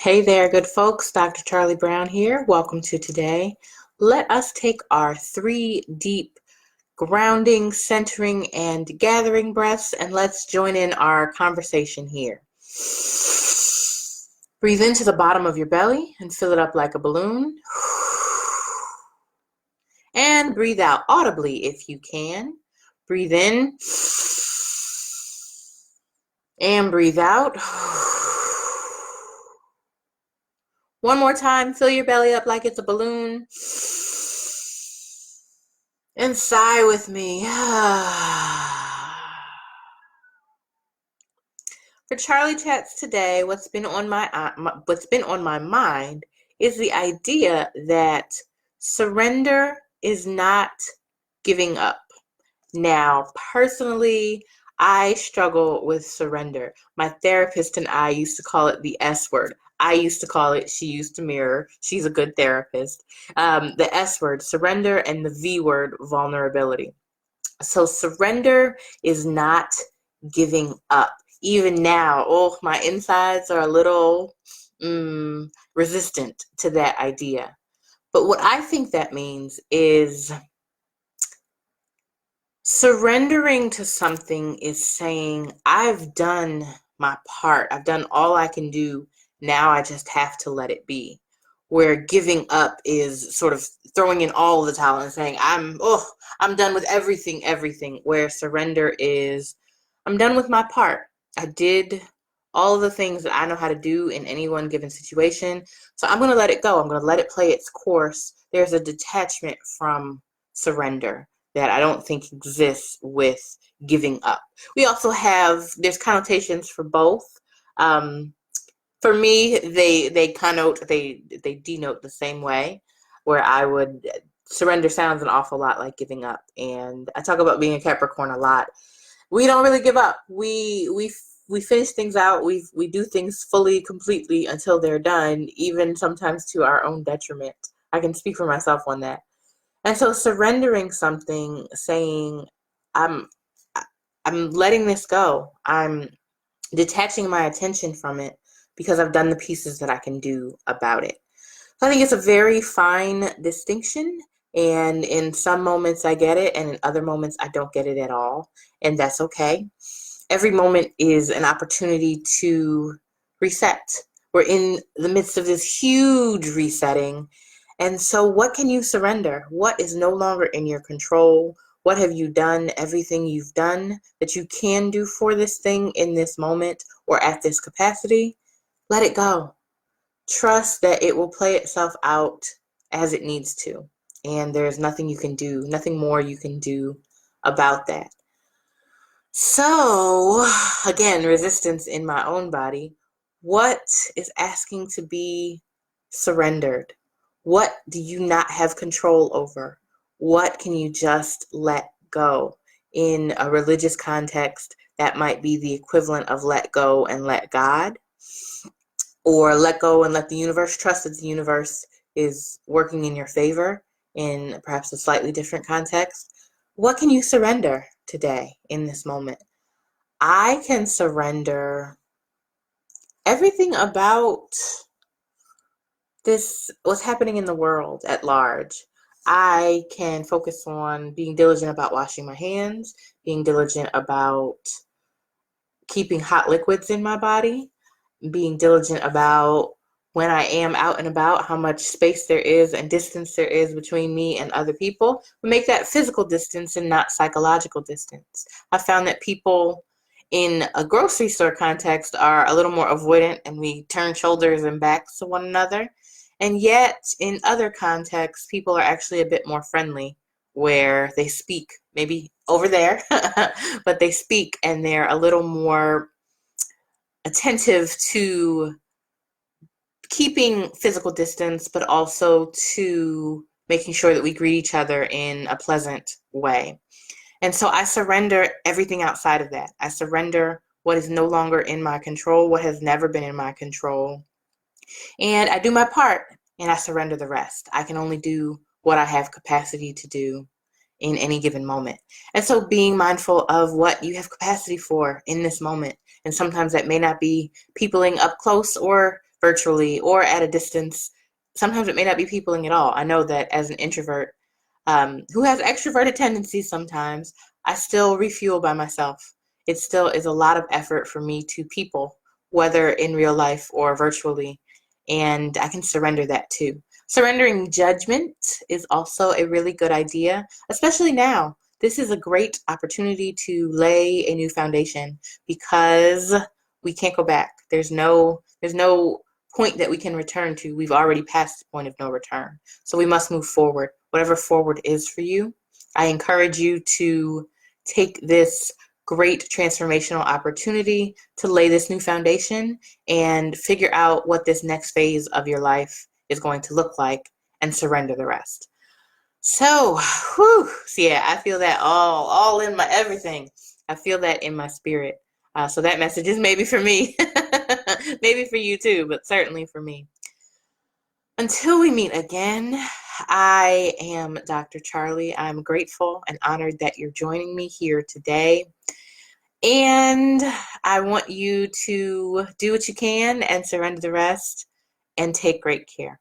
Hey there, good folks. Dr. Charlie Brown here. Welcome to today. Let us take our 3 deep grounding, centering, and gathering breaths, and let's join in our conversation here. Breathe into the bottom of your belly and fill it up like a balloon. And breathe out audibly if you can. Breathe in and breathe out. One more time, fill your belly up like it's a balloon. And sigh with me. For Charlie Chats today, what's been on my mind is the idea that surrender is not giving up. Now, personally, I struggle with surrender. My therapist and I used to call it the S word. I used to call it, she used to mirror. She's a good therapist. The S word, surrender, and the V word, vulnerability. So surrender is not giving up. Even now, my insides are a little resistant to that idea. But what I think that means is surrendering to something is saying, I've done my part. I've done all I can do. Now I just have to let it be. Where giving up is sort of throwing in all the towel and saying, I'm done with everything. Where surrender is, I'm done with my part. I did all the things that I know how to do in any one given situation. So I'm going to let it go. I'm going to let it play its course. There's a detachment from surrender that I don't think exists with giving up. We also there's connotations for both. For me, they denote the same way, where surrender sounds an awful lot like giving up. And I talk about being a Capricorn a lot. We don't really give up. We finish things out. We do things fully, completely until they're done, even sometimes to our own detriment. I can speak for myself on that. And so surrendering something, saying, I'm letting this go. I'm detaching my attention from it because I've done the pieces that I can do about it. So I think it's a very fine distinction. And in some moments I get it, and in other moments I don't get it at all. And that's okay. Every moment is an opportunity to reset. We're in the midst of this huge resetting. And so what can you surrender? What is no longer in your control? What have you done? Everything you've done that you can do for this thing in this moment or at this capacity, let it go. Trust that it will play itself out as it needs to. And there's nothing you can do, nothing more you can do about that. So, again, resistance in my own body. What is asking to be surrendered? What do you not have control over? What can you just let go? In a religious context, that might be the equivalent of let go and let God, or let go and let the universe. Trust that the universe is working in your favor in perhaps a slightly different context. What can you surrender today in this moment? I can surrender everything about what's happening in the world at large. I can focus on being diligent about washing my hands, being diligent about keeping hot liquids in my body, being diligent about when I am out and about, how much space there is and distance there is between me and other people. We make that physical distance and not psychological distance. I found that people in a grocery store context are a little more avoidant, and we turn shoulders and backs to one another. And yet, in other contexts, people are actually a bit more friendly, where they speak, maybe over there, but they speak and they're a little more attentive to keeping physical distance, but also to making sure that we greet each other in a pleasant way. And so I surrender everything outside of that. I surrender what is no longer in my control, what has never been in my control. And I do my part, and I surrender the rest. I can only do what I have capacity to do in any given moment. And so being mindful of what you have capacity for in this moment. And sometimes that may not be peopling up close or virtually or at a distance. Sometimes it may not be peopling at all. I know that as an introvert who has extroverted tendencies sometimes, I still refuel by myself. It still is a lot of effort for me to people, whether in real life or virtually, and I can surrender that too. Surrendering judgment is also a really good idea, especially now. This is a great opportunity to lay a new foundation because we can't go back. There's no point that we can return to. We've already passed the point of no return. So we must move forward. Whatever forward is for you, I encourage you to take this great transformational opportunity to lay this new foundation and figure out what this next phase of your life is going to look like and surrender the rest. So, so yeah, I feel that all in my everything. I feel that in my spirit. So that message is maybe for me, maybe for you too, but certainly for me. Until we meet again, I am Dr. Charli. I'm grateful and honored that you're joining me here today. And I want you to do what you can and surrender the rest and take great care.